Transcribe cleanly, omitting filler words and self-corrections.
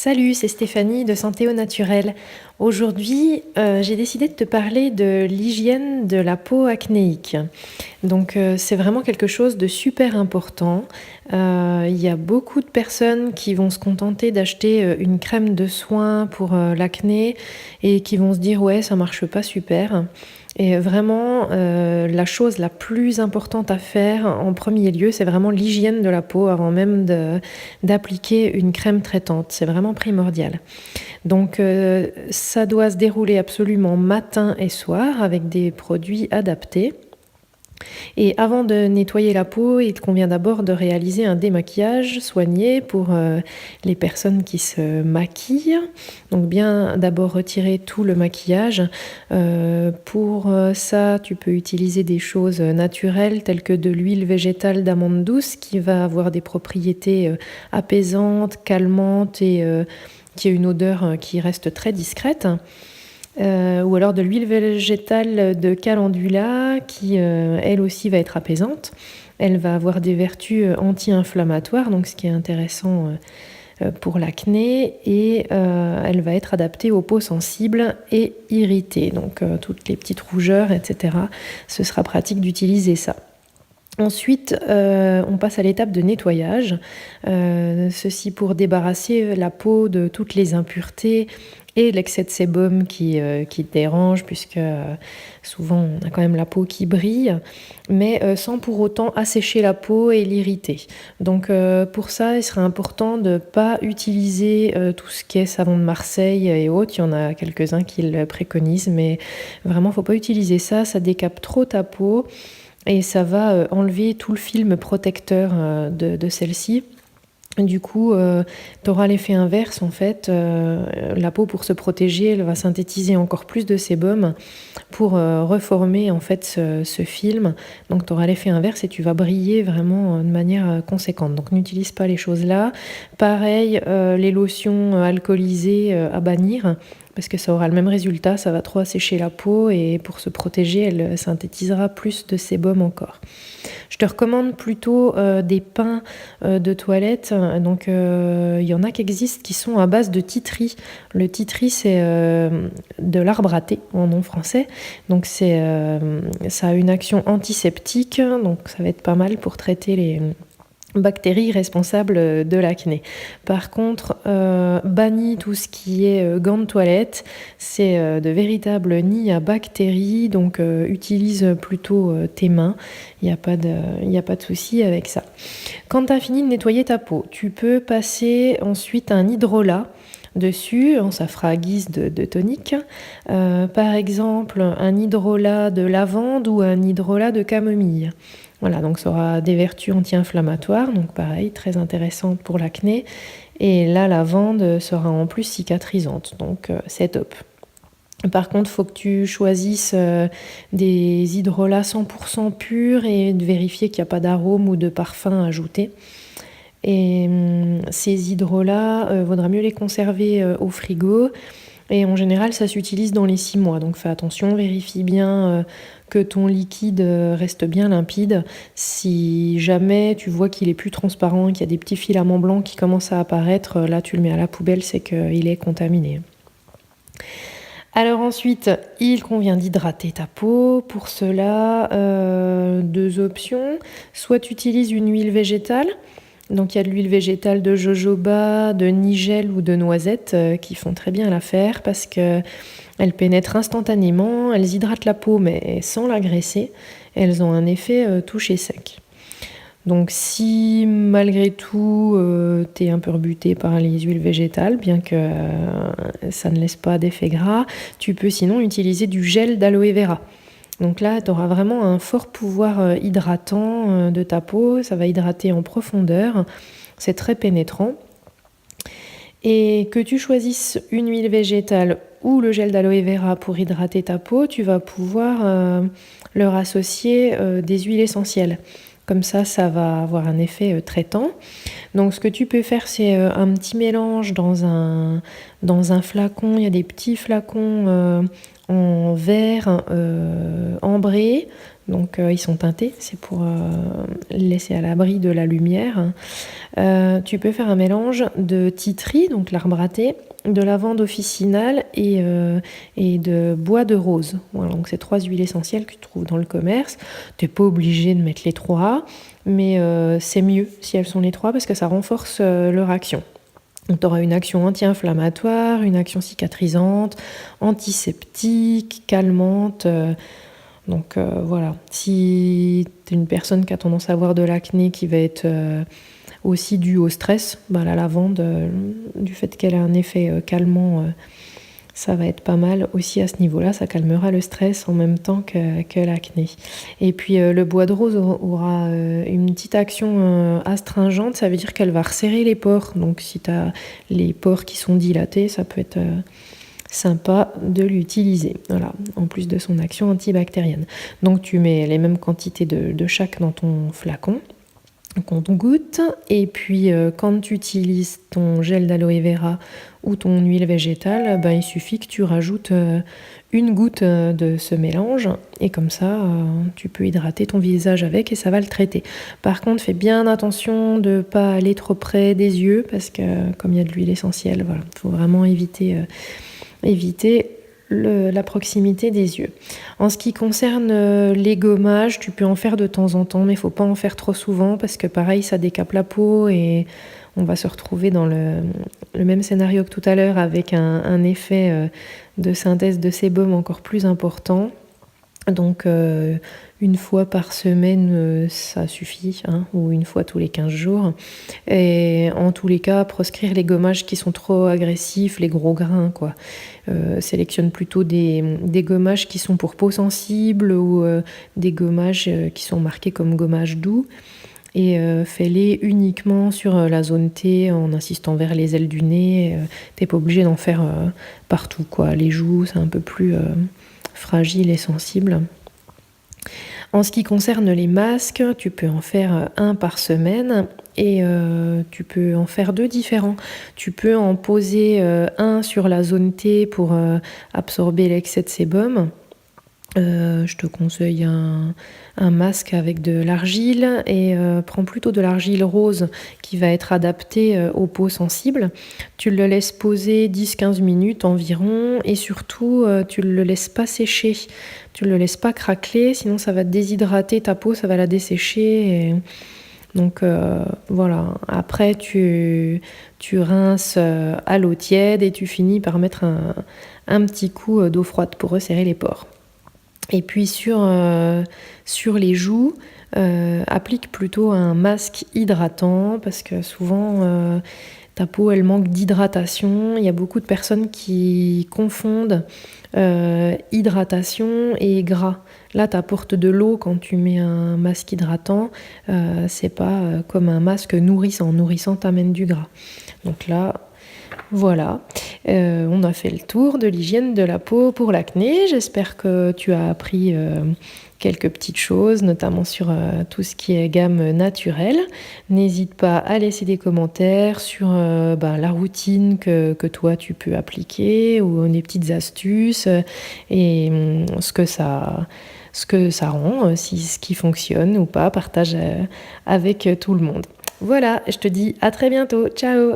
Salut, c'est Stéphanie de Santé au Naturel. Aujourd'hui, j'ai décidé de te parler de l'hygiène de la peau acnéique. C'est vraiment quelque chose de super important. Il y a beaucoup de personnes qui vont se contenter d'acheter une crème de soin pour l'acné et qui vont se dire ouais, ça marche pas super. Et vraiment, la chose la plus importante à faire en premier lieu, c'est vraiment l'hygiène de la peau avant même d'appliquer une crème traitante. C'est vraiment primordial. Ça doit se dérouler absolument matin et soir avec des produits adaptés. Et avant de nettoyer la peau, il te convient d'abord de réaliser un démaquillage soigné pour les personnes qui se maquillent. Donc bien d'abord retirer tout le maquillage. Pour ça, tu peux utiliser des choses naturelles telles que de l'huile végétale d'amande douce qui va avoir des propriétés apaisantes, calmantes et qui a une odeur qui reste très discrète. Ou alors de l'huile végétale de calendula qui, elle aussi, va être apaisante. Elle va avoir des vertus anti-inflammatoires, donc ce qui est intéressant pour l'acné, et elle va être adaptée aux peaux sensibles et irritées, donc toutes les petites rougeurs, etc. Ce sera pratique d'utiliser ça. Ensuite, on passe à l'étape de nettoyage. Ceci pour débarrasser la peau de toutes les impuretés et l'excès de sébum qui dérange, puisque souvent on a quand même la peau qui brille, mais sans pour autant assécher la peau et l'irriter. Pour ça, il serait important de ne pas utiliser tout ce qui est savon de Marseille et autres. Il y en a quelques-uns qui le préconisent, mais vraiment, il ne faut pas utiliser ça. Ça décape trop ta peau et ça va enlever tout le film protecteur de celle-ci. Du coup, tu auras l'effet inverse en fait. La peau, pour se protéger, elle va synthétiser encore plus de sébum pour reformer en fait ce film. Donc tu auras l'effet inverse et tu vas briller vraiment de manière conséquente. Donc n'utilise pas les choses là. Pareil, les lotions alcoolisées à bannir, parce que ça aura le même résultat, ça va trop assécher la peau et pour se protéger, elle synthétisera plus de sébum encore. Je te recommande plutôt des pains de toilette. Il y en a qui existent qui sont à base de titri. Le titri, c'est de l'arbre à thé en nom français. Ça a une action antiseptique, donc ça va être pas mal pour traiter les bactéries responsables de l'acné. Par contre, bannis tout ce qui est gants de toilette, c'est de véritables nids à bactéries, donc utilise plutôt tes mains, il n'y a pas de souci avec ça. Quand tu as fini de nettoyer ta peau, tu peux passer ensuite un hydrolat dessus, ça fera à guise de tonique. Par exemple, un hydrolat de lavande ou un hydrolat de camomille. Voilà, donc ça aura des vertus anti-inflammatoires, donc pareil, très intéressante pour l'acné. Et la lavande sera en plus cicatrisante, donc c'est top. Par contre, il faut que tu choisisses des hydrolats 100% purs et de vérifier qu'il n'y a pas d'arôme ou de parfum ajouté. Et ces hydrolats, vaudra mieux les conserver au frigo. Et en général, ça s'utilise dans les 6 mois. Donc fais attention, vérifie bien que ton liquide reste bien limpide. Si jamais tu vois qu'il est plus transparent, qu'il y a des petits filaments blancs qui commencent à apparaître, là tu le mets à la poubelle, c'est qu'il est contaminé. Alors ensuite, il convient d'hydrater ta peau. Pour cela, 2 options. Soit tu utilises une huile végétale. Donc il y a de l'huile végétale de jojoba, de nigel ou de noisette qui font très bien l'affaire parce qu'elles pénètrent instantanément, elles hydratent la peau mais sans l'agresser. Elles ont un effet toucher sec. Donc si malgré tout t'es un peu rebuté par les huiles végétales, bien que ça ne laisse pas d'effet gras, tu peux sinon utiliser du gel d'aloe vera. Donc là, tu auras vraiment un fort pouvoir hydratant de ta peau, ça va hydrater en profondeur, c'est très pénétrant. Et que tu choisisses une huile végétale ou le gel d'aloe vera pour hydrater ta peau, tu vas pouvoir leur associer des huiles essentielles. Comme ça va avoir un effet traitant. Donc ce que tu peux faire, c'est un petit mélange dans un flacon. Il y a des petits flacons en verre ambré. Donc ils sont teintés, c'est pour les laisser à l'abri de la lumière. Tu peux faire un mélange de tea tree, donc l'arbre à thé, de lavande officinale et de bois de rose. Voilà, donc c'est 3 huiles essentielles que tu trouves dans le commerce. Tu n'es pas obligé de mettre les 3, mais c'est mieux si elles sont les 3 parce que ça renforce leur action. Tu auras une action anti-inflammatoire, une action cicatrisante, antiseptique, calmante. Donc voilà, si tu es une personne qui a tendance à avoir de l'acné qui va être aussi due au stress, la lavande, du fait qu'elle a un effet calmant, ça va être pas mal aussi à ce niveau-là, ça calmera le stress en même temps que l'acné. Et puis le bois de rose aura une petite action astringente, ça veut dire qu'elle va resserrer les pores. Donc si tu as les pores qui sont dilatés, ça peut être sympa de l'utiliser, voilà, en plus de son action antibactérienne. Donc tu mets les mêmes quantités de chaque dans ton flacon, qu'on goûte, et puis quand tu utilises ton gel d'aloe vera ou ton huile végétale, il suffit que tu rajoutes une goutte de ce mélange, et comme ça tu peux hydrater ton visage avec et ça va le traiter. Par contre, fais bien attention de ne pas aller trop près des yeux parce que comme il y a de l'huile essentielle, voilà, faut vraiment éviter la proximité des yeux. En ce qui concerne les gommages, tu peux en faire de temps en temps, mais il ne faut pas en faire trop souvent parce que pareil, ça décape la peau et on va se retrouver dans le même scénario que tout à l'heure avec un effet de synthèse de sébum encore plus important. Donc une fois par semaine, ça suffit, ou une fois tous les 15 jours. Et en tous les cas, proscrire les gommages qui sont trop agressifs, les gros grains, quoi. Sélectionne plutôt des gommages qui sont pour peau sensible ou des gommages qui sont marqués comme gommages doux. Et fais-les uniquement sur la zone T en insistant vers les ailes du nez. T'es pas obligé d'en faire partout, quoi. Les joues, c'est un peu plus fragile et sensible. En ce qui concerne les masques, tu peux en faire un par semaine et tu peux en faire 2 différents. Tu peux en poser un sur la zone T pour absorber l'excès de sébum. Je te conseille un masque avec de l'argile et prends plutôt de l'argile rose qui va être adaptée aux peaux sensibles. Tu le laisses poser 10-15 minutes environ et surtout tu ne le laisses pas sécher. Tu ne le laisses pas craqueler, sinon ça va déshydrater ta peau, ça va la dessécher. Donc voilà, après tu rinces à l'eau tiède et tu finis par mettre un petit coup d'eau froide pour resserrer les pores. Et puis sur les joues, applique plutôt un masque hydratant parce que souvent ta peau elle manque d'hydratation. Il y a beaucoup de personnes qui confondent hydratation et gras. Là, tu apportes de l'eau quand tu mets un masque hydratant. C'est pas comme un masque nourrissant. Nourrissant t'amène du gras. Donc là, voilà, on a fait le tour de l'hygiène de la peau pour l'acné. J'espère que tu as appris quelques petites choses, notamment sur tout ce qui est gamme naturelle. N'hésite pas à laisser des commentaires sur la routine que toi tu peux appliquer ou des petites astuces et ce que ça rend, si ce qui fonctionne ou pas. Partage avec tout le monde. Voilà, je te dis à très bientôt. Ciao!